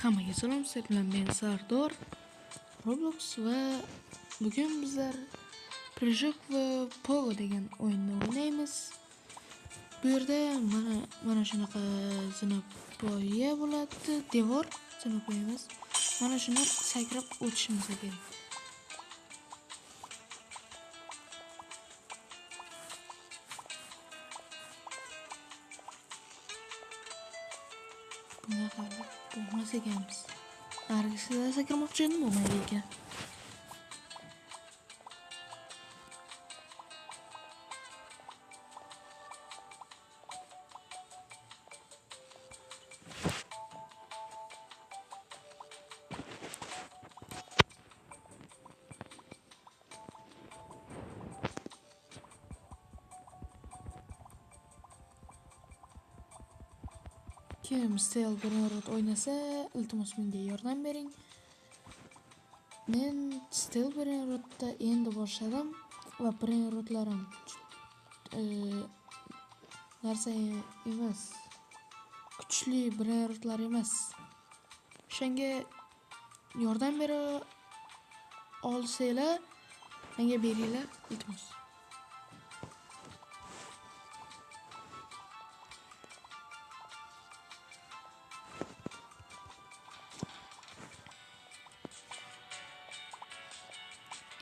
Hammaga salom, sizlar bilan men Sardor Roblox va bugun bizlar Prejok va Pogo degan o'yinni o'ynaymiz. Bu yerda mana shunaqa zinapoya bo'ladi, devor zinapoya emas. Mana shuni sakrab o'tishimiz kerak. Bunaqa bo'lmas ekanmiz. Nargisiga sakramoqchi edim, bo'lmaydi ekan. Kim Stel Brunrot o'ynasa, iltimos menga yordam bering. Men Stel Brunrotda endi boshladim va Brunrotlarim narsa emas. Kuchli Brunrotlar emas. O'shanga yordam bera olsanglar, menga beringlar, iltimos.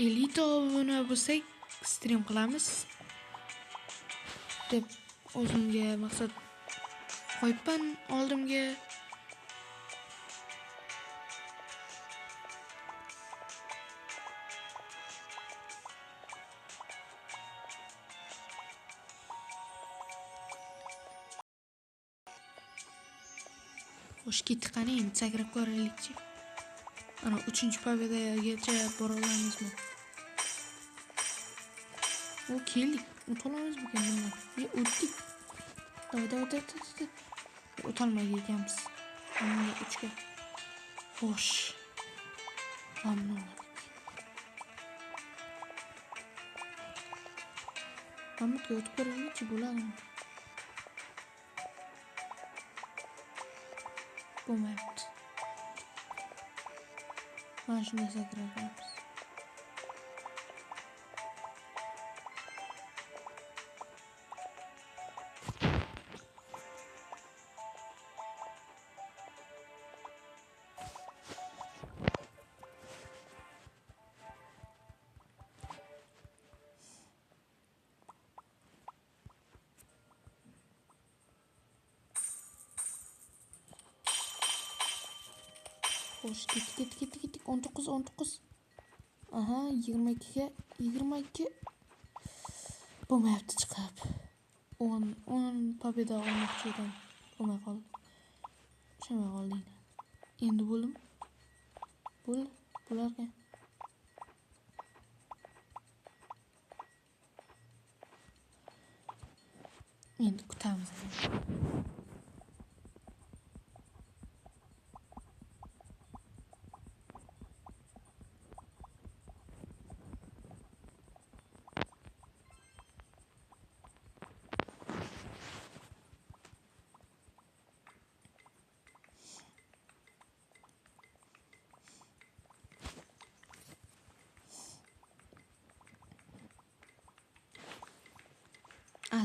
Elita obuna bo'lsak, stream qilamiz deb o'zimga maqsad qo'yibman oldimga. Xo'sh, ketdik qani, endi sakrab ko'raylikchi. Ana 3-pobedagacha bora olamizmi? O keldik. O'tolamiz bu kundan. O'tdik. Davay. O'tolmay ekanmiz. Hamma 3 ga. Xo'sh. Hamma. Hammaga o'tib ko'raylikchi bo'ladimi? Bo'lmayapti. Mana shunday sakrab olamiz. Xo'sh, ketdik. 19. Aha, 22 ga 22. Bo'lmayapti chiqib. 10 pobeda olmoqchi edim. Bo'lmay qoldi. Tushunmay qolding. Endi bo'larkan. Endi kutamiz.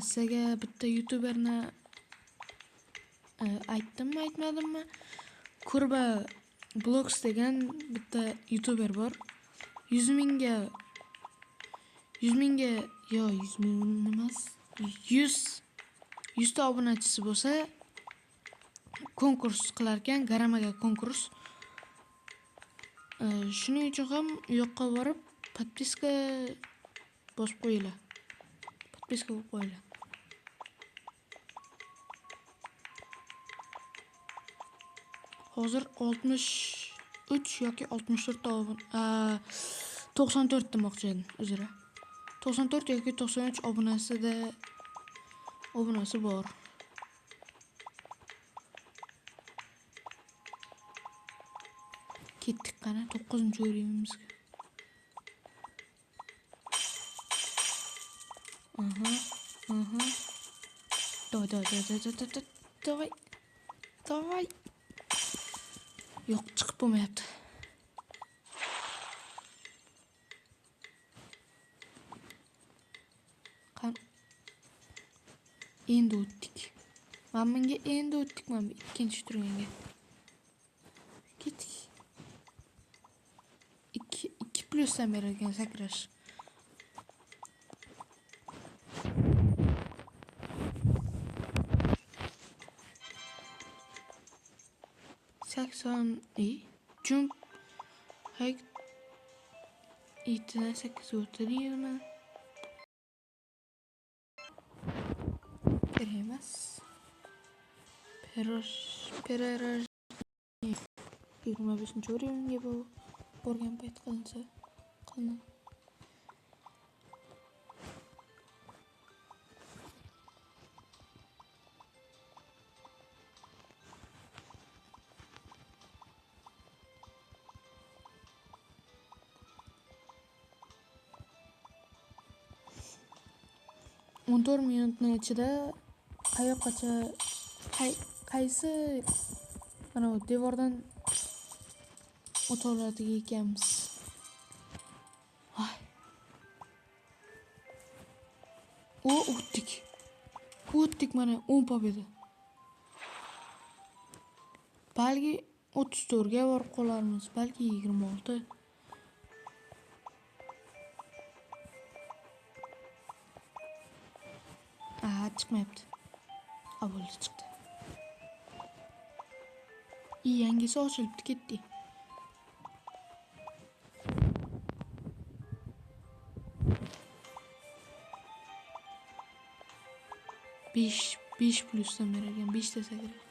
Sizga bitta youtuberni aytdimmi, aytmadimmi? Kurba Blogs degan bitta youtuber bor. 100 mingga emas, 100 ta obunachisi bo'lsa konkurs qilar ekan, garamaga konkurs. Shuning uchun ham u yoqqa borib podpiska bosib qo'yinglar. Podpiska bo'lib qo'yinglar. Hozir 63 yoki 64 ta 94 demoqchi edim, uzr. 94 yoki 93 obunasi bor. Ketdik qani 9-o'yinimizga. Давай. Yo'q, chiqib bo'lmayapti. Endi o'tdik. Mana bunga endi o'tdik, mana bu ikkinchi turganga. Ketdik. 2 plusdan berar ekan sakrash. Jump height 7'den 8 o'tadi mi? Kerak. Peraj 25 o'ringa bu borgan payt qilinsa qilinadi. On 14 minutning ichida qayoqqacha qaysi mana bu devordan o'ta oladigan ekanmiz. O'tdik mana 10 pobeda. Balki 34 ga borib qolarmiz, balki 26. Chiqmayapti. Bo'ldi, chiqdi. Yangisi ochilibdi, ketdi. Besh plusdan bergan, 5 desa kerak.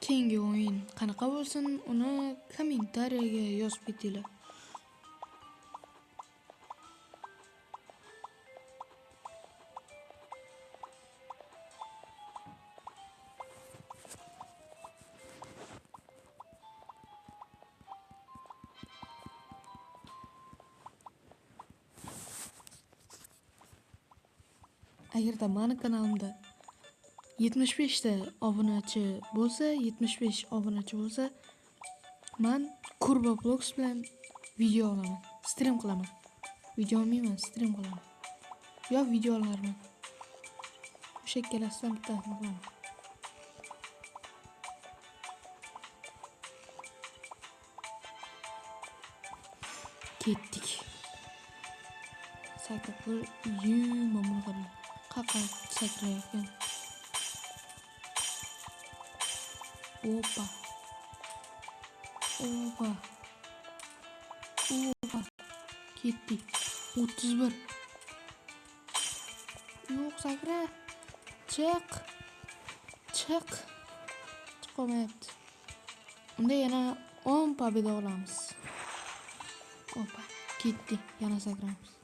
Keyingi o'yin qanaqa bo'lsin, uni kommentariyaga yozib ketinglar. Agarda mani kanalimda 75 ta obunachi bo'lsa, men Kurba Vlogs bilan video olaman, stream qilaman. Video olmayman, stream qilaman. Yo video olarman. O'sha ikkalasidan bittasini qilaman. Ketdik. Sakrab mamnun qildim. Qaqa sakrayotgan. Opa. Ketdik. 31. Yo'q, sakra. Chiq. Chiqolmayapti. Unda yana 10 pobeda olamiz. Opa, ketdi. Yana sakramiz.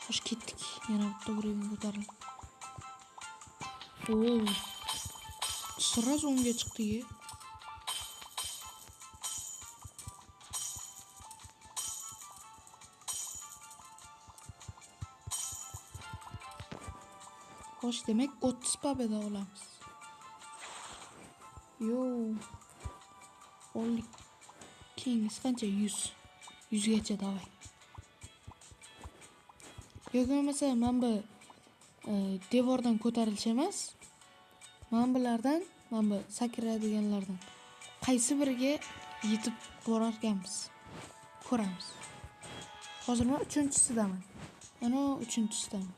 Hoş ketdik. Yana bitta buraya ko'tarildi. Sразу o'ngga chiqdi. Hoş, demek 30 pobeda olamiz. Yo. Oldik. Keyingisi qancha? 100. 100 gacha davay. Yo'q bo'lmasa men bu devordan ko'tarilish emas. Men bulardan, men bu sakraydiganlardan qaysi biriga yetib borarkanmiz. Ko'ramiz. Hozir men 3-chisidaman. Ana 3-chisidaman.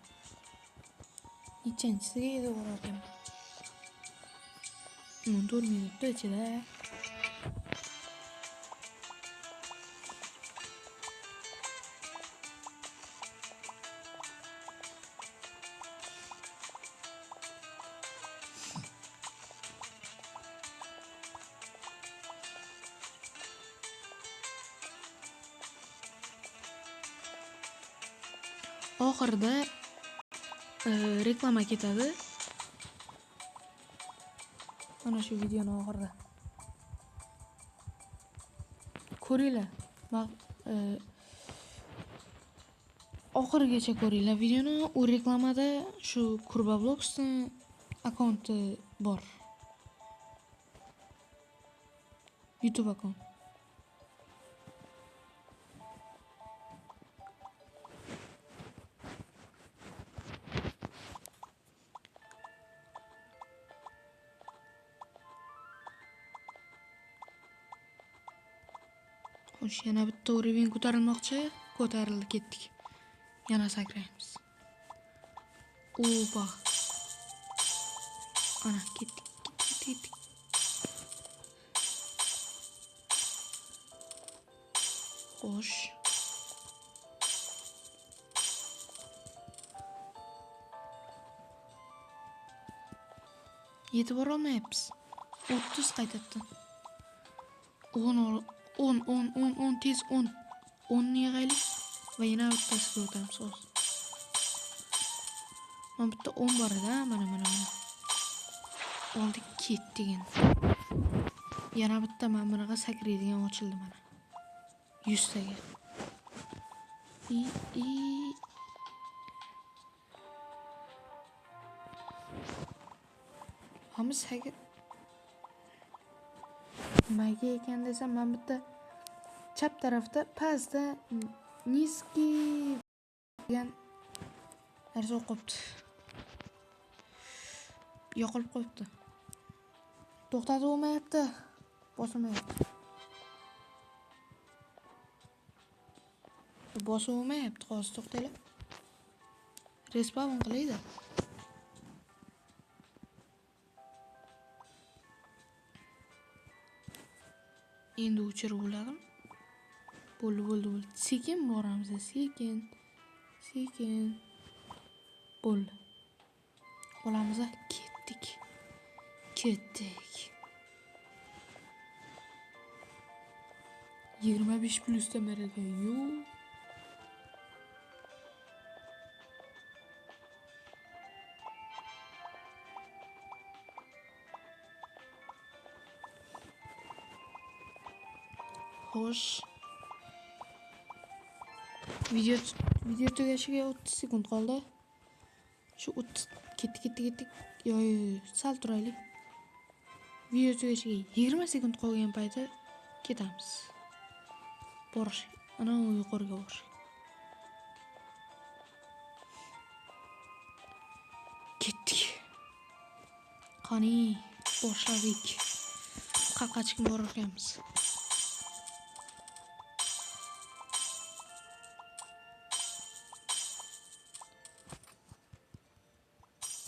Nechanchisiga yetib borarkanman. 4 minutda ichida. Oxirida reklama ketadi. Mana shu videoning oxirida. Ko'ringlar. Oxirigacha ko'ringlar videoni. U reklamada shu Kurbablogsning akkaunti bor. YouTube akkaunt. Xo'sh, yana bitta uровень ko'tarilmoqchi. Ko'tarildi, ketdik. Yana sakraymiz. Opa. Ana ketdik. Xo'sh. Yetib borolmayapmiz. 30 qaytadan. 10 tez 10 ni yig'aylik va yana bittasiga o'tamiz hozir. Mana bitta 10 bor edi, mana. Oldik, ketdik endi. Yana bitta mana bunaqa sakraydigan ochildi mana. 100 taga. Hamma sakr. Nimaga ekan desam, men bitta chap tarafda pastda niskiy degan narsa o'qibdi. Yo'qolib qo'yibdi. To'xtatib olmayapti. Bosilmayapti. Bosib olmayapti. Hozir to'xtaylar. Respawn qilaydi. Endi o'chirib bo'ladimi? Bo'ldi. Sekin boramiz, sekin. Bo'ldi. Olamiz, ketdik. 25 plusda maraga yo'q. Xo'sh. Video tugashiga 30 sekund qoldi. Shu 30 ketdik. Yo'q, sal turaylik. Video tugashiga 20 sekund qolgan paytda ketamiz. Borish. Ana yuqoriga borish. Ketdik. Qani, boshladik. Qaqachga borarkanmiz.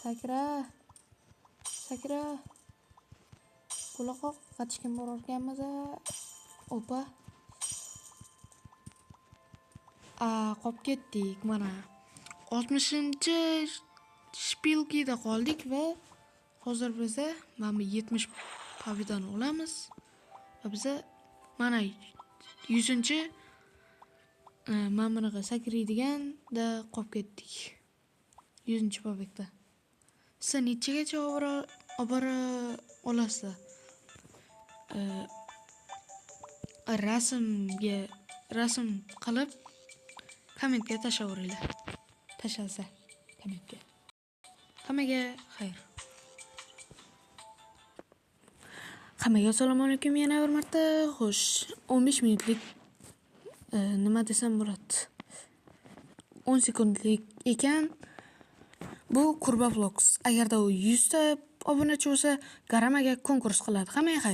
Sakra. Quloq qachga borarkanmiz. Opa. Qolib ketdik. Mana 60-shpilkida qoldik va hozir biza mana 70 pobedani olamiz. Va biza mana 100-chi mana bunaqa sakraydiganda qolib ketdik. 100-chi pobedda. Siz nechagacha obora olasizlar? Rasm qilib kommentga tashlaveringlar. Tashlasa kommentga. Hammaga xayr. Hammaga assalomu alaykum yana bir marta. Xo'sh, 15 minutlik nima desam bo'ladi? 10 sekundlik ekan. Bu Kurbablogs. Agarda u 100 ta obunachi bo'lsa, Garamaga konkurs qiladi. Hammaga xayr.